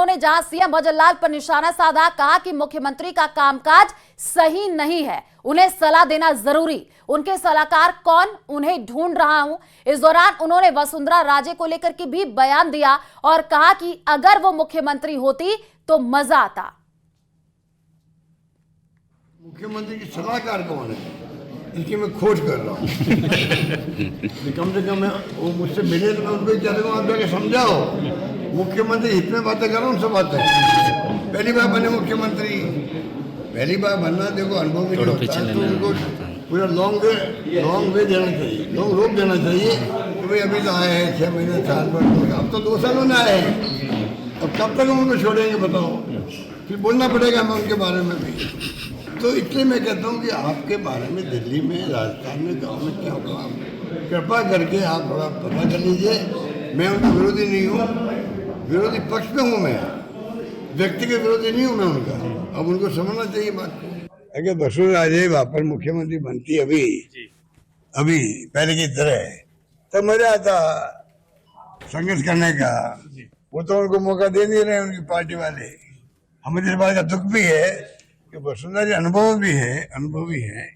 उन्होंने जहां सीएम भजनलाल पर निशाना साधा, कहा कि मुख्यमंत्री का कामकाज सही नहीं है, उन्हें सलाह देना जरूरी, उनके सलाहकार कौन, उन्हें ढूंढ रहा हूं। इस दौरान उन्होंने वसुंधरा राजे को लेकर के भी बयान दिया और कहा कि अगर वो मुख्यमंत्री होती तो मजा आता। मुख्यमंत्री की सलाहकार कौन है, इसकी मैं खोज कर रहा हूँ। कम से कम वो मुझसे मिले तो मैं उनको चले आप जाके समझाओ। मुख्यमंत्री इतने बातें कर रहा हूँ, उनसे बातें पहली बार बने मुख्यमंत्री, पहली बार बनना देखो अनुभव भी नहीं होता, तो उनको पूरा लॉन्ग वे देना चाहिए, लॉन्ग रोक देना चाहिए कि भाई अभी तो आए हैं 6 महीने साल भर, अब तो 2 सालों में आए हैं, अब कब तक हम उनको छोड़ेंगे बताओ, फिर बोलना पड़ेगा हमें उनके बारे में भी। तो इसलिए मैं कहता हूँ कि आपके बारे में दिल्ली में, राजस्थान में, गांव में क्या होगा, कृपा करके आप थोड़ा पता कर लीजिए। मैं उनका विरोधी नहीं हूँ, विरोधी पक्ष में हूँ, मैं व्यक्तिगत विरोधी नहीं हूँ मैं उनका। अब उनको समझना चाहिए बात को। अगर वसुंधरा राजे वहाँ पर मुख्यमंत्री बनती अभी पहले की तरह, तब मजा आता संघर्ष करने का। वो तो उनको मौका दे नहीं रहे उनकी पार्टी वाले। हमें इस बात का दुख भी है कि वसुंधरा जी अनुभवी है,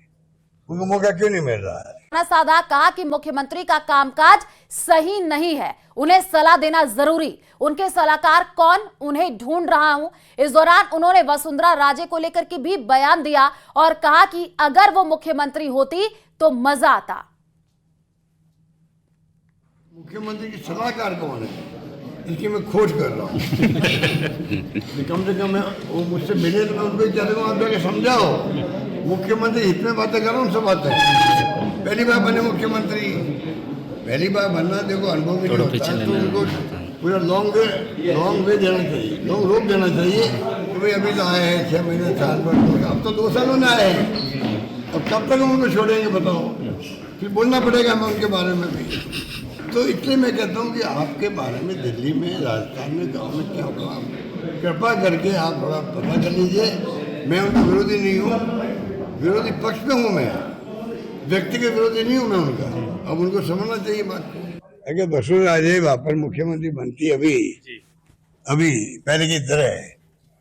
उनको मौका क्यों नहीं मिल रहा है। साधा, कहा कि मुख्यमंत्री का कामकाज सही नहीं है, उन्हें सलाह देना जरूरी, उनके सलाहकार कौन, उन्हें ढूंढ रहा हूं। इस दौरान उन्होंने वसुंधरा राजे को लेकर के भी बयान दिया और कहा कि अगर वो मुख्यमंत्री होती तो मजा आता। मुख्यमंत्री की सलाहकार कौन है, इसकी मैं खोज कर रहा हूँ। कम से कम वो मुझसे मिले तो मैं उनको चले आप जाके समझाओ। मुख्यमंत्री इतने बातें कर रहा हूँ, उनसे बातें पहली बार बने मुख्यमंत्री, पहली बार बनना देखो अनुभव भी नहीं होता, तो उनको पूरा लॉन्ग वे देना चाहिए, लॉन्ग रोक देना चाहिए कि भाई अभी तो आए हैं 6 महीने साल भर, अब तो 2 सालों में आए हैं, अब कब तक हम उनको छोड़ेंगे बताओ, फिर बोलना पड़ेगा हमें उनके बारे में भी। तो इसलिए मैं कहता हूँ कि आपके बारे में दिल्ली में, राजस्थान में, गांव में क्या होगा, कृपा करके आप थोड़ा पता कर लीजिए। मैं उनका विरोधी नहीं हूँ, विरोधी पक्ष में हूँ मैं, व्यक्तिगत विरोधी नहीं हूँ मैं उनका। अब उनको समझना चाहिए बात को। अगर वसुंधरा राजे वहाँ पर मुख्यमंत्री बनती अभी पहले की तरह,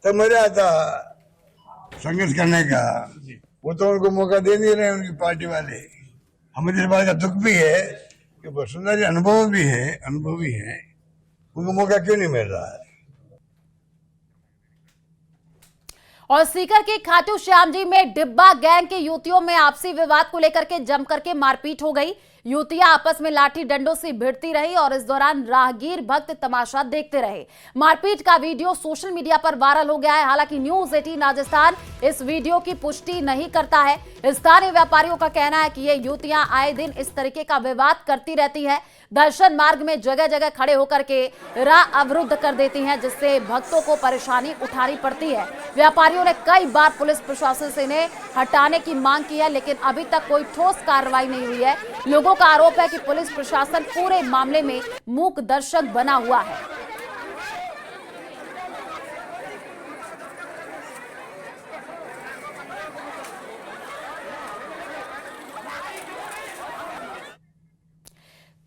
तब मजा आता संघर्ष करने का। वो तो उनको मौका दे नहीं रहे उनकी पार्टी वाले। हमें इस बात का दुख भी है कि वसुंधरा जी अनुभवी है, उनको मौका क्यों नहीं मिल रहा है। और सीकर के खाटू श्याम जी में डिब्बा गैंग के युवतियों में आपसी विवाद को लेकर के जमकर के मारपीट हो गई। युवतियां आपस में लाठी डंडों से भिड़ती रही और इस दौरान राहगीर भक्त तमाशा देखते रहे। मारपीट का वीडियो सोशल मीडिया पर वायरल हो गया है। हालांकि न्यूज 18 राजस्थान इस वीडियो की पुष्टि नहीं करता है। स्थानीय व्यापारियों का कहना है कि ये युवतियां आए दिन इस तरीके का विवाद करती रहती है। दर्शन मार्ग में जगह जगह खड़े होकर के राह अवरुद्ध कर देती हैं, जिससे भक्तों को परेशानी उठानी पड़ती है। व्यापारियों ने कई बार पुलिस प्रशासन से इन्हें हटाने की मांग की है, लेकिन अभी तक कोई ठोस कार्रवाई नहीं हुई है। लोगों का आरोप है कि पुलिस प्रशासन पूरे मामले में मूक दर्शक बना हुआ है।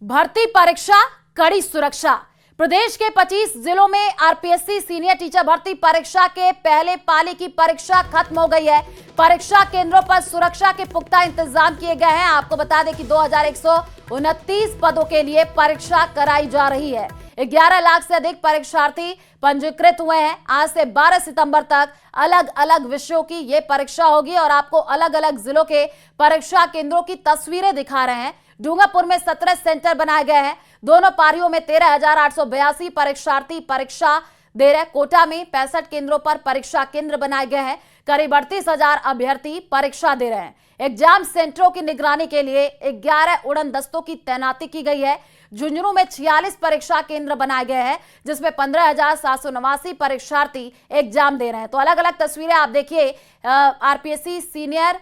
भर्ती परीक्षा, कड़ी सुरक्षा। प्रदेश के 25 जिलों में आरपीएससी सीनियर टीचर भर्ती परीक्षा के पहले पाली की परीक्षा खत्म हो गई है। परीक्षा केंद्रों पर सुरक्षा के पुख्ता इंतजाम किए गए हैं। आपको बता दें कि 2129 पदों के लिए परीक्षा कराई जा रही है। 11 लाख से अधिक परीक्षार्थी पंजीकृत हुए हैं। आज से 12 सितंबर तक अलग अलग विषयों की ये परीक्षा होगी और आपको अलग अलग जिलों के परीक्षा केंद्रों की तस्वीरें दिखा रहे हैं। डूंगरपुर में 17 सेंटर बनाए गए हैं। दोनों पारियों में 13,882 परीक्षार्थी परीक्षा दे रहे। कोटा में 65 केंद्रों पर परीक्षा केंद्र बनाए गए हैं। करीब 38,000 अभ्यर्थी परीक्षा दे रहे हैं। एग्जाम सेंटरों की निगरानी के लिए 11 उड़न दस्तों की तैनाती की गई है। झुंझुनू में 46 परीक्षा केंद्र बनाए गए हैं, जिसमें 15,789 परीक्षार्थी एग्जाम दे रहे हैं। तो अलग अलग तस्वीरें आप देखिए। आरपीएससी सीनियर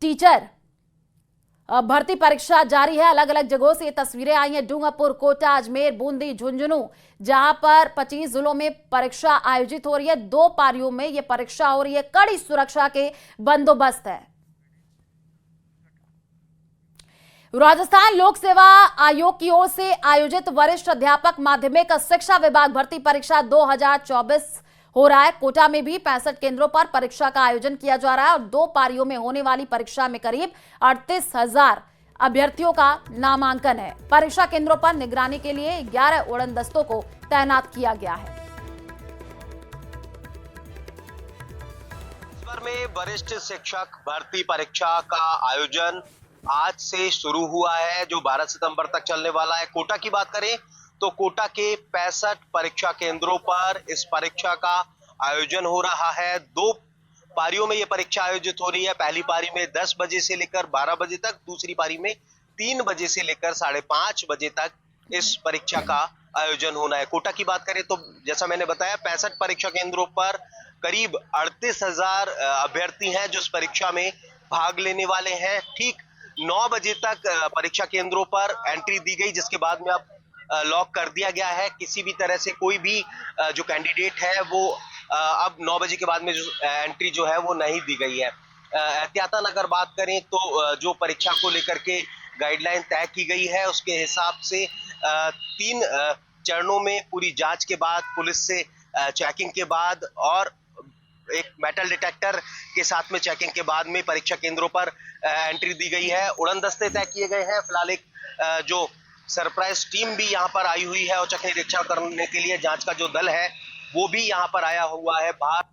टीचर भर्ती परीक्षा जारी है। अलग अलग जगहों से ये तस्वीरें आई हैं। डूंगरपुर, कोटा, अजमेर, बूंदी, झुंझुनू, जहां पर 25 जिलों में परीक्षा आयोजित हो रही है। 2 पारियों में ये परीक्षा हो रही है। कड़ी सुरक्षा के बंदोबस्त है। राजस्थान लोक सेवा आयोग की ओर से आयोजित वरिष्ठ अध्यापक माध्यमिक शिक्षा विभाग भर्ती परीक्षा 2024 हो रहा है। कोटा में भी 65 केंद्रों पर परीक्षा का आयोजन किया जा रहा है और 2 पारियों में होने वाली परीक्षा में करीब 38,000 अभ्यर्थियों का नामांकन है। परीक्षा केंद्रों पर निगरानी के लिए 11 उड़न दस्तों को तैनात किया गया है। में वरिष्ठ शिक्षक भर्ती परीक्षा का आयोजन आज से शुरू हुआ है, जो 12 सितंबर तक चलने वाला है। कोटा की बात करें तो कोटा के 65 परीक्षा केंद्रों पर इस परीक्षा का आयोजन हो रहा है। 2 पारियों में यह परीक्षा आयोजित हो रही है। पहली पारी में 10 बजे से लेकर 12 बजे तक, दूसरी पारी में 3 बजे से लेकर 5:30 बजे तक इस परीक्षा का आयोजन होना है। कोटा की बात करें तो जैसा मैंने बताया 65 परीक्षा केंद्रों पर करीब 38,000 अभ्यर्थी हैं जो इस परीक्षा में भाग लेने वाले हैं। ठीक 9 बजे तक परीक्षा केंद्रों पर एंट्री दी गई, जिसके बाद में अब लॉक कर दिया गया है। किसी भी तरह से कोई भी जो कैंडिडेट है वो अब 9 बजे के बाद में जो एंट्री जो है वो नहीं दी गई है। एहतियातन अगर बात करें तो जो परीक्षा को लेकर के गाइडलाइन तय की गई है उसके हिसाब से 3 चरणों में पूरी जांच के बाद, पुलिस से चेकिंग के बाद और एक मेटल डिटेक्टर के साथ में चेकिंग के बाद में परीक्षा केंद्रों पर एंट्री दी गई है। उड़न दस्ते तय किए गए हैं। फिलहाल एक जो सरप्राइज टीम भी यहां पर आई हुई है और चेक निरीक्षण करने के लिए जांच का जो दल है वो भी यहां पर आया हुआ है बाहर।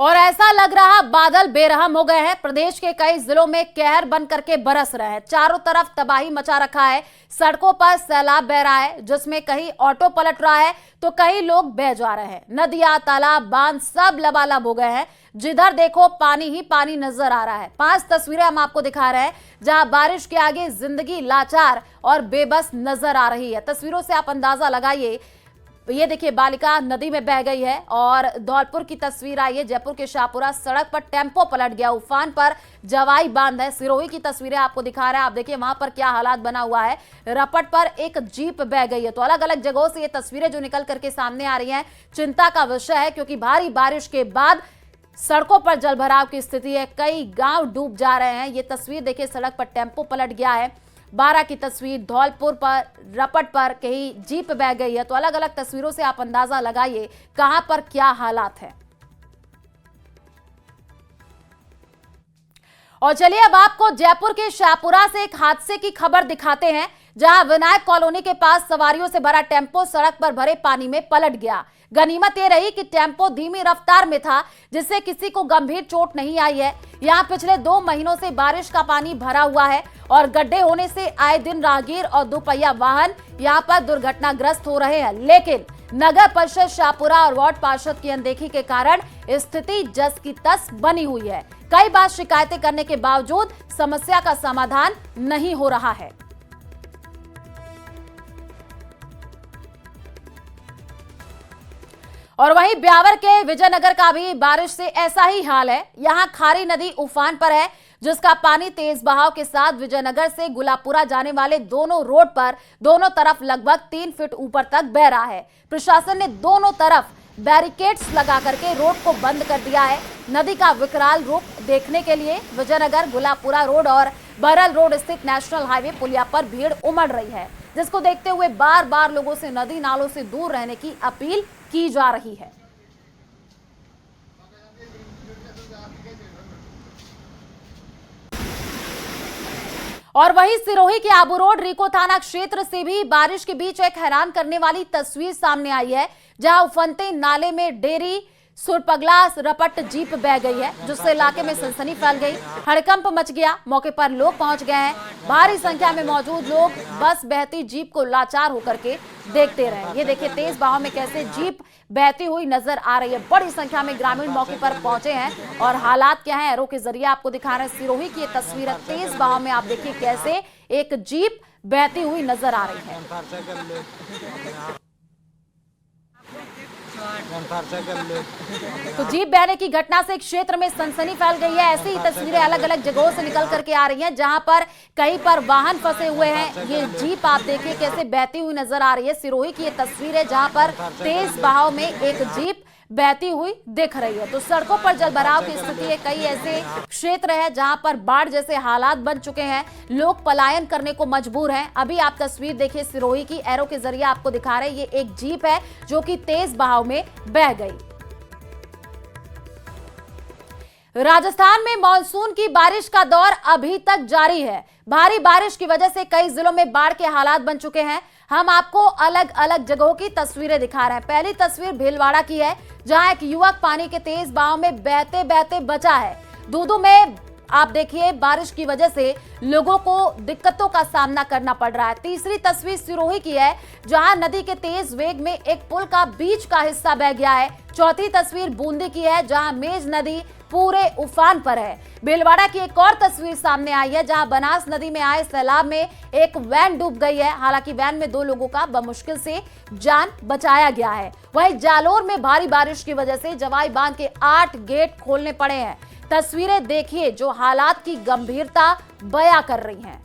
और ऐसा लग रहा बादल बेरहम हो गए हैं। प्रदेश के कई जिलों में कहर बन करके बरस रहे हैं। चारों तरफ तबाही मचा रखा है। सड़कों पर सैलाब बह रहा है, जिसमें कहीं ऑटो पलट रहा है तो कई लोग बह जा रहे हैं। नदियां, तालाब, बांध सब लबालब हो गए हैं। जिधर देखो पानी ही पानी नजर आ रहा है। 5 तस्वीरें हम आपको दिखा रहे हैं जहां बारिश के आगे जिंदगी लाचार और बेबस नजर आ रही है। तस्वीरों से आप अंदाजा लगाइए। ये देखिए, बालिका नदी में बह गई है। और धौलपुर की तस्वीर आई है। जयपुर के शाहपुरा सड़क पर टेम्पो पलट गया। उफान पर जवाई बांध है। सिरोही की तस्वीरें आपको दिखा रहे हैं। आप देखिए वहां पर क्या हालात बना हुआ है। रपट पर एक जीप बह गई है। तो अलग अलग जगहों से ये तस्वीरें जो निकल करके सामने आ रही हैं, चिंता का विषय है, क्योंकि भारी बारिश के बाद सड़कों पर जलभराव की स्थिति है। कई गांव डूब जा रहे हैं। ये तस्वीर देखिए, सड़क पर टेम्पो पलट गया है। 12 की तस्वीर, धौलपुर पर रपट पर कहीं जीप बह गई है। तो अलग अलग तस्वीरों से आप अंदाजा लगाइए कहां पर क्या हालात है। और चलिए अब आपको जयपुर के शाहपुरा से एक हादसे की खबर दिखाते हैं, जहां विनायक कॉलोनी के पास सवारियों से भरा टेम्पो सड़क पर भरे पानी में पलट गया। गनीमत ये रही कि टेम्पो धीमी रफ्तार में था, जिससे किसी को गंभीर चोट नहीं आई है। यहाँ पिछले 2 महीनों से बारिश का पानी भरा हुआ है और गड्ढे होने से आए दिन राहगीर और दोपहिया वाहन यहाँ पर दुर्घटनाग्रस्त हो रहे हैं। लेकिन नगर परिषद शाहपुरा और वार्ड पार्षद की अनदेखी के कारण स्थिति जस की तस बनी हुई है। कई बार शिकायतें करने के बावजूद समस्या का समाधान नहीं हो रहा है। और वहीं ब्यावर के विजयनगर का भी बारिश से ऐसा ही हाल है। यहां खारी नदी उफान पर है, जिसका पानी तेज बहाव के साथ विजयनगर से गुलापुरा जाने वाले दोनों रोड पर दोनों तरफ लगभग 3 फीट ऊपर तक बह रहा है। प्रशासन ने दोनों तरफ बैरिकेड्स लगा करके रोड को बंद कर दिया है। नदी का विकराल रूप देखने के लिए विजयनगर, गुलापुरा रोड और बरल रोड स्थित नेशनल हाईवे पुलिया पर भीड़ उमड़ रही है, जिसको देखते हुए बार बार लोगों से नदी नालों से दूर रहने की अपील की जा रही है। और वहीं सिरोही के आबू रोड रिको थाना क्षेत्र से भी बारिश के बीच एक हैरान करने वाली तस्वीर सामने आई है, जहां उफनते नाले में डेरी सुरपगला रपट जीप बह गई है, जिससे इलाके में सनसनी फैल गई। हड़कंप मच गया। मौके पर लोग पहुंच गए हैं। भारी संख्या में मौजूद लोग बस बहती जीप को लाचार होकर के देखते रहे। ये देखिए तेज बहाव में कैसे जीप बहती हुई नजर आ रही है। बड़ी संख्या में ग्रामीण मौके पर पहुंचे हैं और हालात क्या है एरो के जरिए आपको दिखा रहे हैं। सिरोही की ये तस्वीर है। तेज बहाव में आप देखिए कैसे एक जीप बहती हुई नजर आ रही है। तो जीप बहने की घटना से क्षेत्र में सनसनी फैल गई है। ऐसी ही तस्वीरें अलग अलग जगहों से निकल करके आ रही हैं, जहां पर कहीं पर वाहन फंसे हुए हैं। ये जीप आप देखिए कैसे बहती हुई नजर आ रही है। सिरोही की ये तस्वीर है, जहां पर तेज बहाव में एक जीप बहती हुई दिख रही है। तो सड़कों पर जलभराव की स्थिति है। कई ऐसे क्षेत्र है जहां पर बाढ़ जैसे हालात बन चुके हैं, लोग पलायन करने को मजबूर हैं। अभी आप तस्वीर देखिए सिरोही की, एरो के जरिए आपको दिखा रहे हैं। ये एक जीप है जो कि तेज बहाव में बह गई। राजस्थान में मानसून की बारिश का दौर अभी तक जारी है। भारी बारिश की वजह से कई जिलों में बाढ़ के हालात बन चुके हैं। हम आपको अलग अलग जगहों की तस्वीरें दिखा रहे हैं। पहली तस्वीर भीलवाड़ा की है, जहां एक युवक पानी के तेज बहाव में बहते बहते बचा है। दूदू में आप देखिए बारिश की वजह से लोगों को दिक्कतों का सामना करना पड़ रहा है। तीसरी तस्वीर सिरोही की है, जहां नदी के तेज वेग में एक पुल का बीच का हिस्सा बह गया है। चौथी तस्वीर बूंदी की है, जहां मेज नदी पूरे उफान पर है। भीलवाड़ा की एक और तस्वीर सामने आई है, जहां बनास नदी में आए सैलाब में एक वैन डूब गई है। हालांकि वैन में 2 लोगों का बमुश्किल से जान बचाया गया है। वहीं जालोर में भारी बारिश की वजह से जवाई बांध के 8 गेट खोलने पड़े हैं। तस्वीरें देखिए जो हालात की गंभीरता बयां कर रही हैं।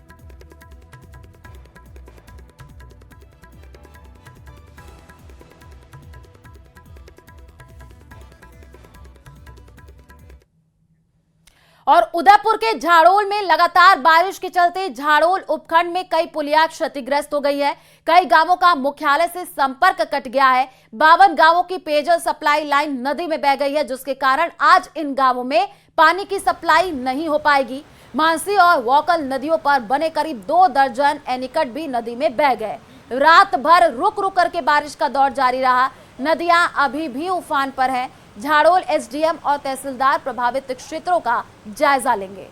और उदयपुर के झाड़ोल में लगातार बारिश के चलते झाड़ोल उपखंड में कई पुलिया क्षतिग्रस्त हो गई है। कई गांवों का मुख्यालय से संपर्क कट गया है। 52 गांवों की पेयजल सप्लाई लाइन नदी में बह गई है, जिसके कारण आज इन गांवों में पानी की सप्लाई नहीं हो पाएगी। मानसी और वोकल नदियों पर बने करीब 2 दर्जन एनीकट भी नदी में बह गए। रात भर रुक रुक करके बारिश का दौर जारी रहा। नदियां अभी भी उफान पर हैं। झाड़ोल एसडीएम और तहसीलदार प्रभावित क्षेत्रों का जायजा लेंगे।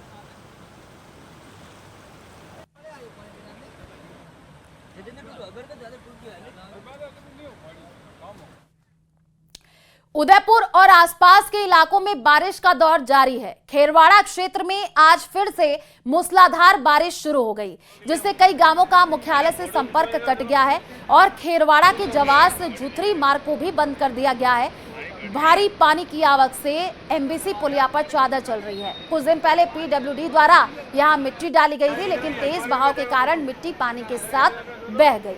उदयपुर और आसपास के इलाकों में बारिश का दौर जारी है। खेरवाड़ा क्षेत्र में आज फिर से मूसलाधार बारिश शुरू हो गई, जिससे कई गांवों का मुख्यालय से संपर्क कट गया है और खेरवाड़ा के जवास झुथरी मार्ग को भी बंद कर दिया गया है। भारी पानी की आवक से एमबीसी पुलिया पर चादर चल रही है। कुछ दिन पहले पीडब्ल्यूडी द्वारा यहां मिट्टी डाली गई थी, लेकिन तेज बहाव के कारण मिट्टी पानी के साथ बह गई।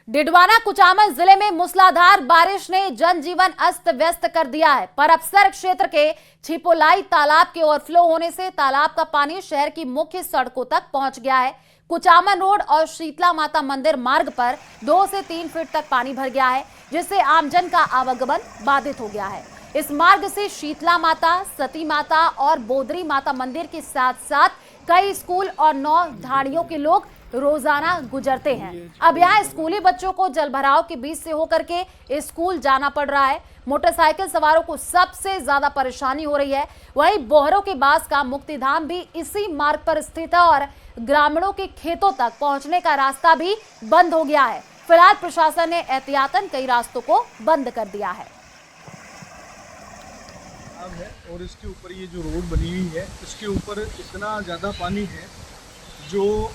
डिडवाना कुचामन जिले में मूसलाधार बारिश ने जनजीवन अस्त व्यस्त कर दिया है। परबसर क्षेत्र के छिपोलाई तालाब के ओवरफ्लो होने से तालाब का पानी शहर की मुख्य सड़कों तक पहुंच गया है। कुचामन रोड और शीतला माता मंदिर मार्ग पर 2 से 3 फीट तक पानी भर गया है, जिससे आमजन का आवागमन बाधित हो गया है। इस मार्ग से शीतला माता, सती माता और बोदरी माता मंदिर के साथ साथ कई स्कूल और 9 धाड़ियों के लोग रोजाना गुजरते हैं। अब यहाँ स्कूली बच्चों को जलभराव के बीच से होकर के स्कूल जाना पड़ रहा है। मोटरसाइकिल सवारों को सबसे ज्यादा परेशानी हो रही है। वहीं बोहरों के बास का मुक्तिधाम भी इसी मार्ग पर स्थित है और ग्रामीणों के खेतों तक पहुंचने का रास्ता भी बंद हो गया है। फिलहाल प्रशासन ने एहतियातन कई रास्तों को बंद कर दिया है। और इसके ऊपर ये जो रोड बनी हुई है, इसके ऊपर इतना ज़्यादा पानी है जो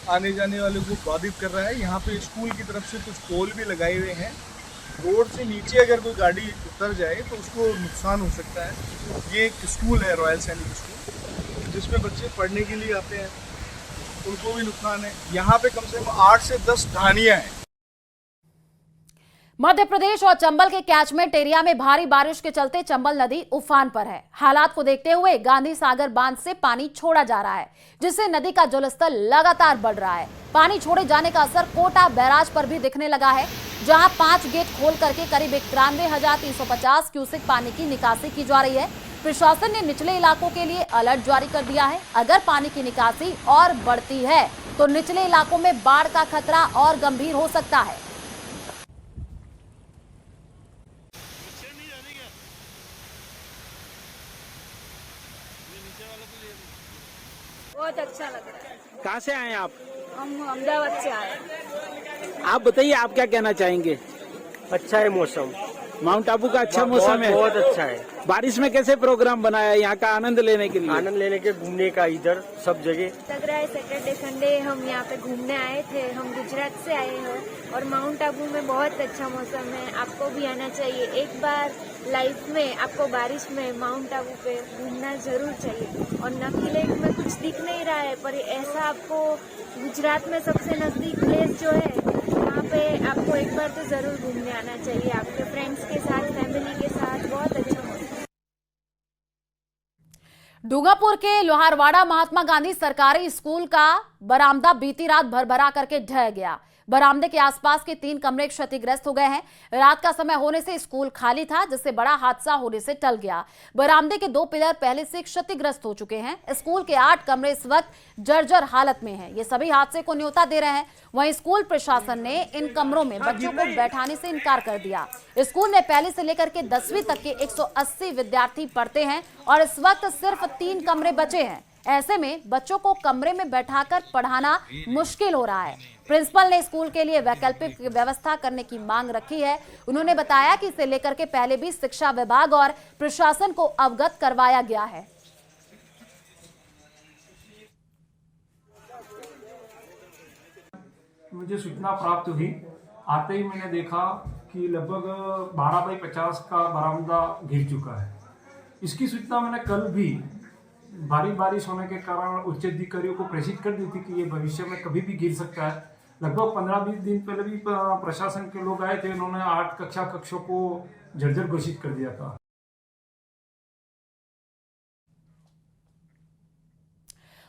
आने जाने वाले को बाधित कर रहा है। यहाँ पे स्कूल की तरफ से कुछ पोल भी लगाए हुए हैं। रोड से नीचे अगर कोई गाड़ी उतर जाए तो उसको नुकसान हो सकता है। ये एक स्कूल है, रॉयल सैनिक स्कूल, जिसमें बच्चे पढ़ने के लिए आते हैं, उनको भी नुकसान है। यहाँ पे कम से कम 8 से 10 ढानियाँ हैं। मध्य प्रदेश और चंबल के कैचमेंट एरिया में भारी बारिश के चलते चंबल नदी उफान पर है। हालात को देखते हुए गांधी सागर बांध से पानी छोड़ा जा रहा है, जिससे नदी का जलस्तर लगातार बढ़ रहा है। पानी छोड़े जाने का असर कोटा बैराज पर भी दिखने लगा है, जहां 5 गेट खोल करके करीब 91,350 क्यूसेक पानी की निकासी की जा रही है। प्रशासन ने निचले इलाकों के लिए अलर्ट जारी कर दिया है। अगर पानी की निकासी और बढ़ती है तो निचले इलाकों में बाढ़ का खतरा और गंभीर हो सकता है। बहुत अच्छा लग रहा है। कहाँ से आए हैं आप? हम अहमदाबाद से आए हैं। आप बताइए, आप क्या कहना चाहेंगे? अच्छा है मौसम, माउंट आबू का अच्छा मौसम है, बहुत अच्छा है। बारिश में कैसे प्रोग्राम बनाया है यहाँ का आनंद लेने के लिए? आनंद लेने के, घूमने का, इधर सब जगह लग रहा है सैटरडे संडे हम यहाँ पे घूमने आए थे। हम गुजरात से आए हैं और माउंट आबू में बहुत अच्छा मौसम है। आपको भी आना चाहिए, एक बार लाइफ में आपको बारिश में माउंट आबू पे घूमना जरूर चाहिए। और नकी लेक में कुछ दिख नहीं रहा है, पर ऐसा आपको गुजरात में सबसे नजदीक प्लेस जो है वहाँ पे आपको एक बार तो जरूर घूमने आना चाहिए, आपके फ्रेंड्स के साथ, फैमिली के साथ। बहुत अच्छा मौसम। डूंगरपुर के लोहारवाड़ा महात्मा गांधी सरकारी स्कूल का बरामदा बीती रात भरभरा करके ढह गया। बरामदे के आसपास के 3 कमरे क्षतिग्रस्त हो गए हैं। रात का समय होने से स्कूल खाली था, जिससे बड़ा हादसा होने से टल गया। बरामदे के 2 पिलर पहले से क्षतिग्रस्त हो चुके हैं। स्कूल के 8 कमरे इस वक्त जर्जर हालत में हैं। ये सभी हादसे को न्योता दे रहे हैं। वहीं स्कूल प्रशासन ने इन कमरों में बच्चों को बैठाने से इनकार कर दिया। स्कूल में पहली से लेकर के 10वीं तक के 180 विद्यार्थी पढ़ते हैं और इस वक्त सिर्फ 3 कमरे बचे हैं। ऐसे में बच्चों को कमरे में बैठाकर पढ़ाना मुश्किल हो रहा है। प्रिंसिपल ने स्कूल के लिए वैकल्पिक व्यवस्था करने की मांग रखी है। उन्होंने बताया कि इसे लेकर के पहले भी शिक्षा विभाग और प्रशासन को अवगत करवाया गया है। मुझे सूचना प्राप्त हुई, आते ही मैंने देखा कि लगभग 12x50 का बरामदा गिर चुका है। इसकी सूचना मैंने कल भी भारी बारिश होने के कारण उच्च अधिकारियों को प्रेषित कर दी थी कि ये भविष्य में कभी भी गिर सकता है। लगभग 15-20 दिन पहले भी प्रशासन के लोग आए थे, उन्होंने 8 कक्षों को जर्जर घोषित कर दिया था।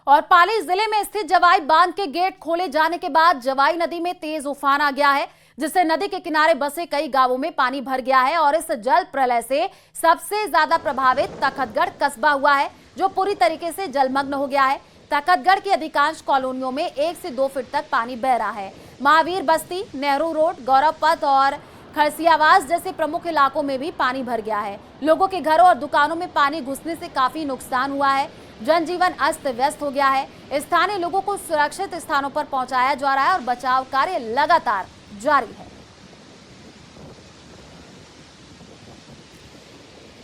और पाली जिले में स्थित जवाई बांध के गेट खोले जाने के बाद जवाई नदी में तेज उफान आ गया है, जिससे नदी के किनारे बसे कई गांवों में पानी भर गया है। और इस जल प्रलय से सबसे ज्यादा प्रभावित तखतगढ़ कस्बा हुआ है, जो पूरी तरीके से जलमग्न हो गया है। तखतगढ़ की अधिकांश कॉलोनियों में 1 से 2 फीट तक पानी बह रहा है। महावीर बस्ती, नेहरू रोड, गौरव पथ और खरसियावास जैसे प्रमुख इलाकों में भी पानी भर गया है। लोगों के घरों और दुकानों में पानी घुसने से काफी नुकसान हुआ है। जनजीवन अस्त व्यस्त हो गया है। स्थानीय लोगों को सुरक्षित स्थानों पर पहुंचाया जा रहा है और बचाव कार्य लगातार जारी है।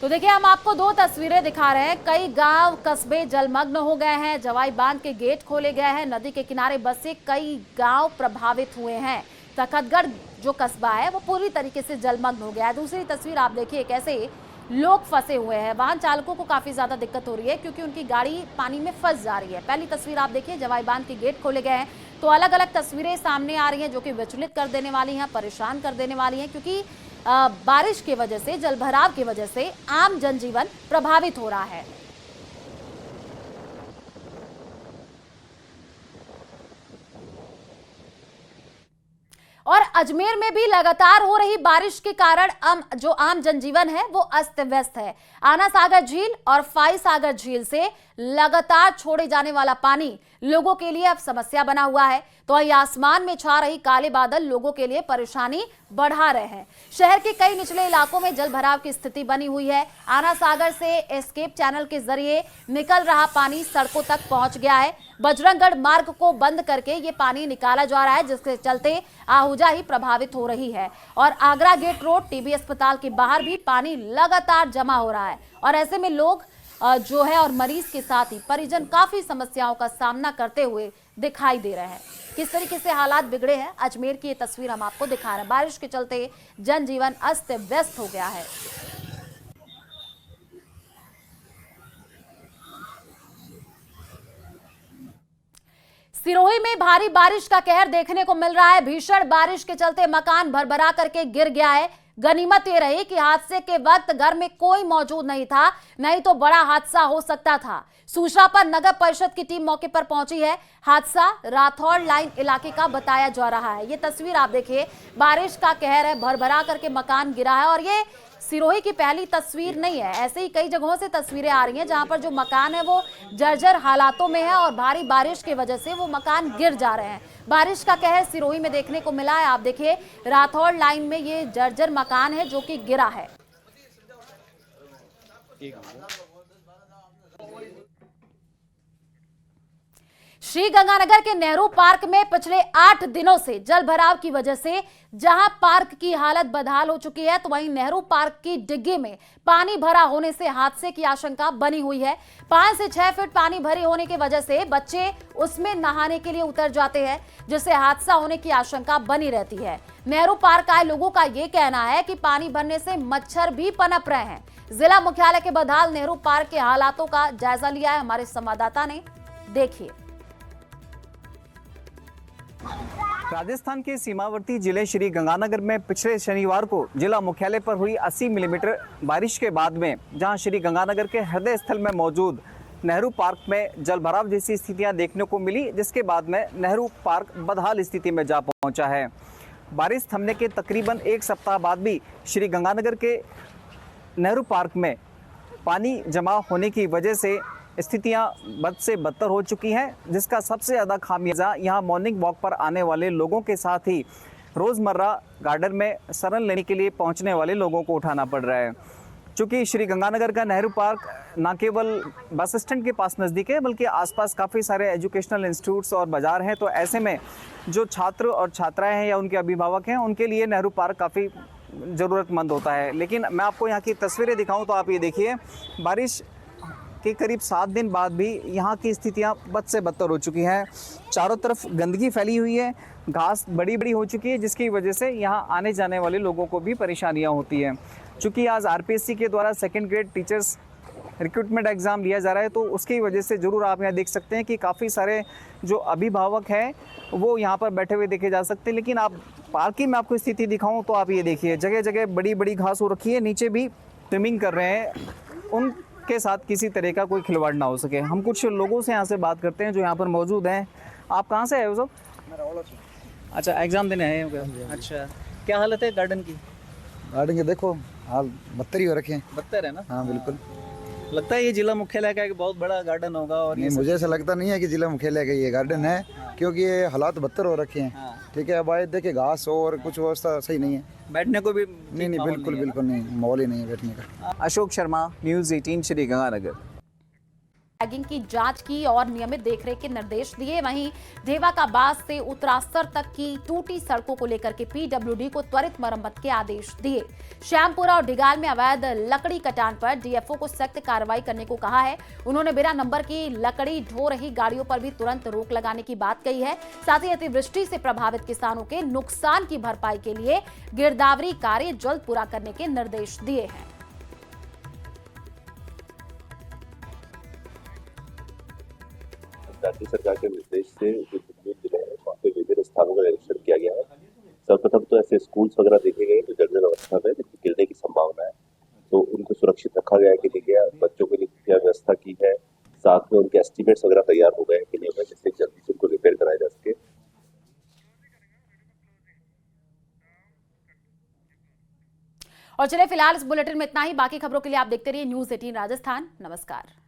तो देखिए, हम आपको 2 तस्वीरें दिखा रहे हैं। कई गांव कस्बे जलमग्न हो गए हैं, जवाई बांध के गेट खोले गए हैं, नदी के किनारे बसे कई गांव प्रभावित हुए हैं। तखतगढ़ जो कस्बा है वो पूरी तरीके से जलमग्न हो गया है। दूसरी तस्वीर आप देखिए, कैसे लोग फंसे हुए हैं। वाहन चालकों को काफी ज्यादा दिक्कत हो रही है क्योंकि उनकी गाड़ी पानी में फंस जा रही है। पहली तस्वीर आप देखिए, जवाई बांध के गेट खोले गए हैं, तो अलग अलग तस्वीरें सामने आ रही हैं जो कि विचलित कर देने वाली हैं, परेशान कर देने वाली हैं, क्योंकि बारिश की वजह से, जलभराव की वजह से आम जनजीवन प्रभावित हो रहा है। और अजमेर में भी लगातार हो रही बारिश के कारण जो आम जनजीवन है वो अस्त व्यस्त है। आना सागर झील और फाई सागर झील से लगातार छोड़े जाने वाला पानी लोगों के लिए अब समस्या बना हुआ है। तो वही आसमान में छा रही काले बादल लोगों के लिए परेशानी बढ़ा रहे हैं। शहर के कई निचले इलाकों में जल भराव की स्थिति बनी हुई है। आना सागर से एस्केप चैनल के जरिए निकल रहा पानी सड़कों तक पहुंच गया है। बजरंगगढ़ मार्ग को बंद करके ये पानी निकाला जा रहा है, जिसके चलते आहुजाही प्रभावित हो रही है। और आगरा गेट रोड, टीबी अस्पताल के बाहर भी पानी लगातार जमा हो रहा है। और ऐसे में लोग जो है और मरीज के साथ ही परिजन काफी समस्याओं का सामना करते हुए दिखाई दे रहे हैं। किस तरीके से हालात बिगड़े हैं, अजमेर की ये तस्वीर हम आपको दिखा रहे हैं। बारिश के चलते जनजीवन अस्त व्यस्त हो गया है। सिरोही में भारी बारिश का कहर देखने को मिल रहा है। भीषण बारिश के चलते मकान भरभरा करके गिर गया है। गनीमत ये रही कि हादसे के वक्त घर में कोई मौजूद नहीं था, नहीं तो बड़ा हादसा हो सकता था। सूचना पर नगर परिषद की टीम मौके पर पहुंची है। हादसा राठौड़ लाइन इलाके का बताया जा रहा है। ये तस्वीर आप देखिए, बारिश का कहर है, भरभरा करके मकान गिरा है। और ये सिरोही की पहली तस्वीर नहीं है, ऐसे ही कई जगहों से तस्वीरें आ रही हैं जहां पर जो मकान है वो जर्जर हालातों में है और भारी बारिश की वजह से वो मकान गिर जा रहे हैं। बारिश का कहर सिरोही में देखने को मिला है। आप देखिए, राठौड़ लाइन में ये जर्जर मकान है जो कि गिरा है। श्रीगंगानगर के नेहरू पार्क में पिछले 8 दिनों से जल भराव की वजह से जहां पार्क की हालत बदहाल हो चुकी है, तो वहीं नेहरू पार्क की डिग्गी में पानी भरा होने से हादसे की आशंका बनी हुई है। 5 से 6 फीट पानी भरी होने की वजह से बच्चे उसमें नहाने के लिए उतर जाते हैं, जिससे हादसा होने की आशंका बनी रहती है। नेहरू पार्क आए लोगों का ये कहना है कि पानी भरने से मच्छर भी पनप रहे हैं। जिला मुख्यालय के बदहाल नेहरू पार्क के हालातों का जायजा लिया है हमारे संवाददाता ने, देखिए। राजस्थान के सीमावर्ती जिले श्री गंगानगर में पिछले शनिवार को जिला मुख्यालय पर हुई 80 मिलीमीटर बारिश के बाद में जहां श्री गंगानगर के हृदय स्थल में मौजूद नेहरू पार्क में जलभराव जैसी स्थितियां देखने को मिली, जिसके बाद में नेहरू पार्क बदहाल स्थिति में जा पहुंचा है। बारिश थमने के तकरीबन 1 सप्ताह बाद भी श्री गंगानगर के नेहरू पार्क में पानी जमा होने की वजह से स्थितियां बद से बदतर हो चुकी हैं, जिसका सबसे ज़्यादा खामियाजा यहां मॉर्निंग वॉक पर आने वाले लोगों के साथ ही रोज़मर्रा गार्डन में शरण लेने के लिए पहुंचने वाले लोगों को उठाना पड़ रहा है। चूँकि श्री गंगानगर का नेहरू पार्क न केवल बस स्टैंड के पास नज़दीक है, बल्कि आसपास काफ़ी सारे एजुकेशनल इंस्टीट्यूट्स और बाज़ार हैं, तो ऐसे में जो छात्र और छात्राएँ हैं या उनके अभिभावक हैं, उनके लिए नेहरू पार्क काफ़ी ज़रूरतमंद होता है। लेकिन मैं आपको यहाँ की तस्वीरें दिखाऊँ तो आप ये देखिए, बारिश के करीब 7 दिन बाद भी यहाँ की स्थितियाँ बद से बदतर हो चुकी हैं। चारों तरफ गंदगी फैली हुई है, घास बड़ी बड़ी हो चुकी है, जिसकी वजह से यहाँ आने जाने वाले लोगों को भी परेशानियाँ होती हैं। चूँकि आज आरपीएससी के द्वारा 2nd grade teachers recruitment exam लिया जा रहा है, तो उसकी वजह से ज़रूर आप यहाँ देख सकते हैं कि काफ़ी सारे जो अभिभावक हैं वो यहाँ पर बैठे हुए देखे जा सकते हैं। लेकिन आप पार्क की मैं आपको स्थिति दिखाऊँ तो आप ये देखिए, जगह जगह बड़ी बड़ी घास हो रखी है, नीचे भी स्विमिंग कर रहे हैं, उनके साथ किसी तरह का कोई खिलवाड़ ना हो सके। हम कुछ लोगों से यहाँ से बात करते हैं जो यहाँ पर मौजूद हैं। आप कहाँ से आए हो सब? अच्छा, एग्ज़ाम देने आए हो? अच्छा, क्या हालत है गार्डन की? गार्डन के देखो हाल बदतर ही हो रखे हैं। बदतर है ना? हाँ बिल्कुल। लगता है ये जिला मुख्यालय का एक बहुत बड़ा गार्डन होगा। और नहीं, मुझे ऐसा लगता नहीं है कि जिला मुख्यालय का ये गार्डन है, क्योंकि ये हालात बदतर हो रखे हैं। ठीक है, अब आए देखे घास और कुछ व्यवस्था सही नहीं है, बैठने को भी नहीं बिल्कुल बिल्कुल नहीं, माहौल ही नहीं है बैठने का। अशोक शर्मा, न्यूज़ 18 श्री गंगानगर। रैगिंग की जांच की और नियमित देखरेख के निर्देश दिए। वहीं ढेवा का बास से उत्तरास्तर तक की टूटी सड़कों को लेकर के पीडब्ल्यूडी को त्वरित मरम्मत के आदेश दिए। श्यामपुरा और डिगाल में अवैध लकड़ी कटान पर डीएफओ को सख्त कार्रवाई करने को कहा है। उन्होंने बिना नंबर की लकड़ी ढो रही गाड़ियों पर भी तुरंत रोक लगाने की बात कही है। साथ ही अतिवृष्टि से प्रभावित किसानों के नुकसान की भरपाई के लिए गिरदावरी कार्य जल्द पूरा करने के निर्देश दिए हैं। राज्य सरकार के निर्देश से जो जिले हैं वहाँ पे विभिन्न स्थानों का निरीक्षण किया गया है। सर्वप्रथम तो ऐसे स्कूल्स वगैरह देखे गए जो जर्जर अवस्था में जिनकी गिरने की संभावना है, तो उनको सुरक्षित रखा गया है कि नहीं गया, बच्चों के लिए क्या व्यवस्था की है, साथ में उनके एस्टिमेट्स वगैरह तैयार हो गए हैं कि नहीं हुए, जिससे जल्दी से उनको रिपेयर कराया जा सके। और चलिए फिलहाल इस बुलेटिन में इतना ही। बाकी खबरों के लिए आप देखते रहिए न्यूज़ 18 राजस्थान। नमस्कार।